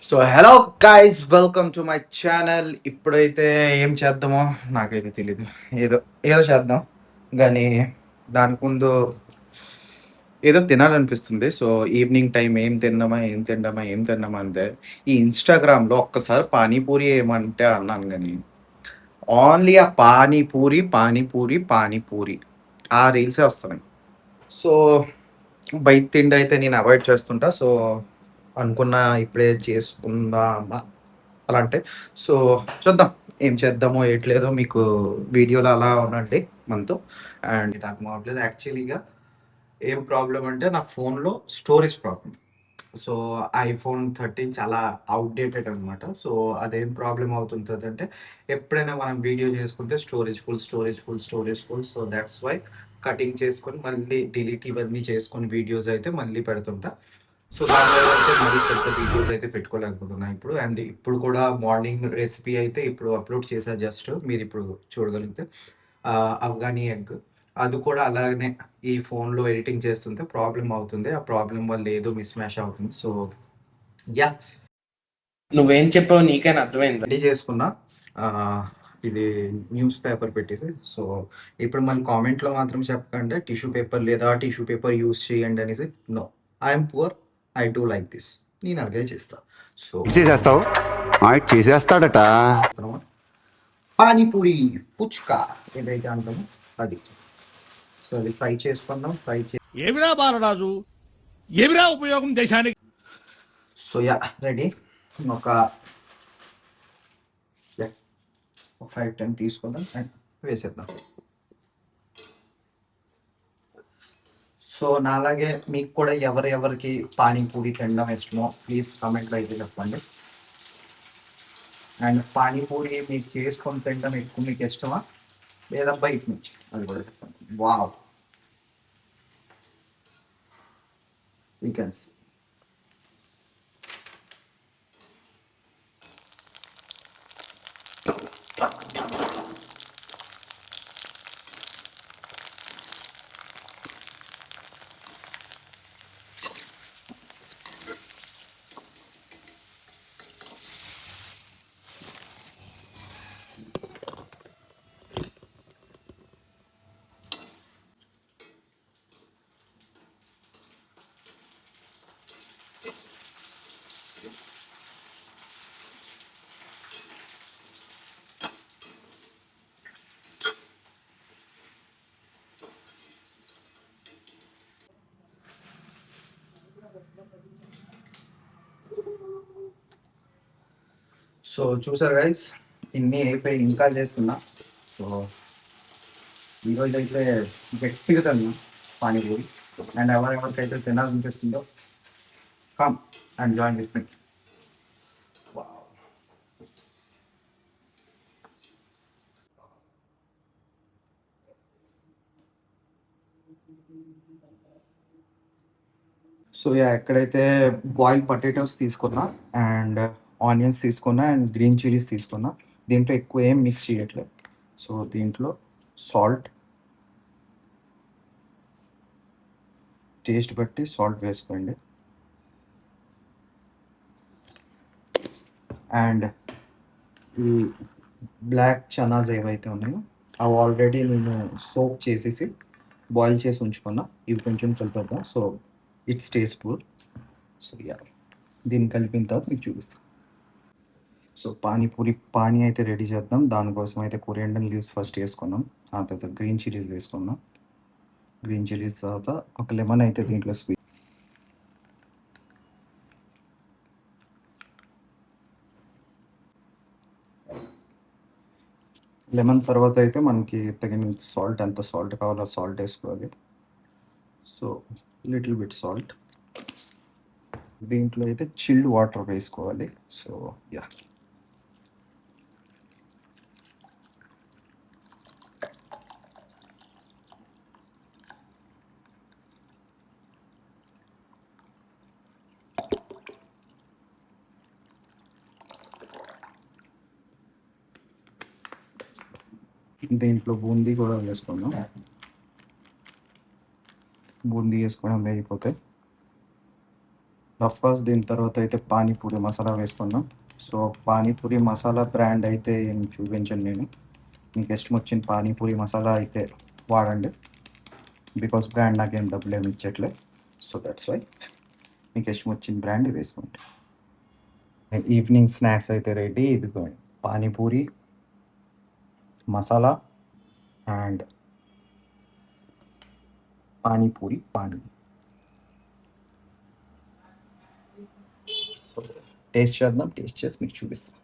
So hello guys, welcome to my channel. ఇప్పుడైతే ఏం చేద్దామో నాకైతే తెలీదు. ఏదో ఏదో చేద్దాం, కానీ దానికి ముందు ఏదో తినాలనిపిస్తుంది. సో ఈవినింగ్ టైం ఏం తిందామా అంటే ఈ ఇన్స్టాగ్రామ్లో ఒక్కసారి పానీపూరి ఏమంటే అన్నాను, కానీ ఓన్లీ ఆ పానీపూరి ఆ రీల్సే వస్తున్నాయి. సో బయట తిండి అయితే నేను అవాయిడ్ చేస్తుంటా. సో అనుకున్నా ఇప్పుడే చేసుకుందామా అలా అంటే. సో చూద్దాం ఏం చేద్దామో ఏట్లేదో మీకు వీడియోలో అలా ఉండండి మనతో. అండ్ నాకు మావట్లేదు యాక్చువల్లీగా. ఏం ప్రాబ్లం అంటే నా ఫోన్లో స్టోరేజ్ ప్రాబ్లం. సో ఐఫోన్ 13 చాలా అవుట్‌డేటెడ్ అనమాట. సో అదేం ప్రాబ్లమ్ అవుతుంటదంటే, ఎప్పుడైనా మనం వీడియో చేసుకుంటే storage full. So that's why cutting చేసుకొని మళ్ళీ డిలీట్ ఇవన్నీ చేసుకొని వీడియోస్ అయితే మళ్ళీ పెడుతుంటా. సో దానివల్ల అయితే మళ్ళీ పెద్ద వీడియోస్ అయితే పెట్టుకోలేకపోతున్నా ఇప్పుడు. అండ్ ఇప్పుడు కూడా మార్నింగ్ రెసిపీ అయితే ఇప్పుడు అప్‌లోడ్ చేశా జస్ట్. మీరిప్పుడు చూడగలిగితే. అఫ్ఘానీ ఎగ్. అది కూడా అలాగనే ఈ ఫోన్‌లో ఎడిటింగ్ చేస్తుంటే ప్రాబ్లమ్ అవుతుంది. ఆ ప్రాబ్లమ్ వల్ల ఏదో మిస్ మ్యాష్ అవుతుంది. So yeah! నువ్వేం చెప్పావు నీకైనా అర్థమైందా? రెడీ చేసుకున్నా. ఆహ్, ఇది న్యూస్ పేపర్ పెట్టేసి. సో ఇప్పుడు మళ్ళీ కామెంట్‌లో మాత్రం చెప్పకండి టిష్యూ పేపర్ లేదా టిష్యూ పేపర్ యూజ్ చేయండి అనేసి. No. I am poor. I do like this. నేను అలాగే చేస్తా. సో చేసేస్తావు చేసేస్తాడట. పానీపూరి, పుచ్కా ఏదైతే అంటామో అది. సో అది ఫ్రై చేసుకున్నాం. ఏమిరా బాలరాజు, ఏమిరా ఉపయోగం దేశానికి? So yeah! రెడీ. ఒక యాహ్! ఒక 5, 10 తీసుకుందాం అండ్ వేసేద్దాం. సో నాలాగే మీకు కూడా ఎవరెవరికి పానీపూరి తినడం ఇష్టమో ప్లీజ్ కామెంట్‌లో అయితే చెప్పండి. అండ్ పానీపూరి మీకు చేసుకొని తినడం ఎక్కువ మీకు ఇష్టమా? లేదా బయట నుంచి? అది కూడా చెప్పండి. Wow! You can see. So చూసారు గైస్, ఇన్ని అయిపోయి ఇంకా చేస్తున్నా. సో ఈరోజు అయితే గట్టిగా తిన్నా పానీపూరి. అండ్ ఎవరెవరికైతే తినాలనిపిస్తుందో come and join with me. So yeah, ఎక్కడైతే బాయిల్డ్ పొటాటోస్ తీసుకున్నా అండ్ ఆనియన్స్ తీసుకున్నా అండ్ గ్రీన్ చిల్లీస్ తీసుకున్నా. దీంట్లో ఎక్కువ ఏం మిక్స్ చేయట్లేదు. సో దీంట్లో సాల్ట్, టేస్ట్ బట్టి సాల్ట్ వేసుకోండి. అండ్ ఈ బ్లాక్ చనాస్ ఏవైతే ఉన్నాయో అవి ఆల్రెడీ నేను సోక్ చేసేసి బాయిల్ చేసి ఉంచుకున్నా. ఇవి కొంచెం కలిపేద్దాం. So it's tasteful. So yeah, దీన్ని కలిపిన తర్వాత మీకు చూపిస్తాను. సో పానీ అయితే రెడీ చేద్దాం. దానికోసం అయితే కొరియాండర్ లీవ్స్ ఫస్ట్ వేసుకున్నాం. ఆ తర్వాత గ్రీన్ చిల్లీస్ వేసుకున్నాం. గ్రీన్ చిల్లీస్ తర్వాత ఒక లెమన్ అయితే దీంట్లో లెమన్ తర్వాత అయితే మనకి తగినంత సాల్ట్, ఎంత సాల్ట్ కావాలో సాల్ట్ వేసుకోవాలి. So little bit salt. దీంట్లో అయితే చిల్డ్ వాటర్ వేసుకోవాలి. సో యా, దీంట్లో బూందీ కూడా వేసుకుందాం. బూందీ వేసుకోవడం అయిపోతే కోర్స్ దీని తర్వాత అయితే పానీపూరి మసాలా వేసుకున్నాం. సో పానీపూరి మసాలా బ్రాండ్ అయితే ఏం చూపించను నేను. మీకు ఇష్టం వచ్చిన పానీపూరి మసాలా అయితే వాడండి. బికాస్ బ్రాండ్ నాకేం డబ్బులు ఏమి ఇచ్చట్లే. సో దట్స్ వై మీకు ఇష్టం వచ్చిన బ్రాండ్ వేసుకోండి. ఈవినింగ్ స్నాక్స్ అయితే రెడీ. ఇదిగోండి panipuri masala and panipuri pani. So taste చేద్దాం. టేస్ట్ చేసి మీకు చూపిస్తాను.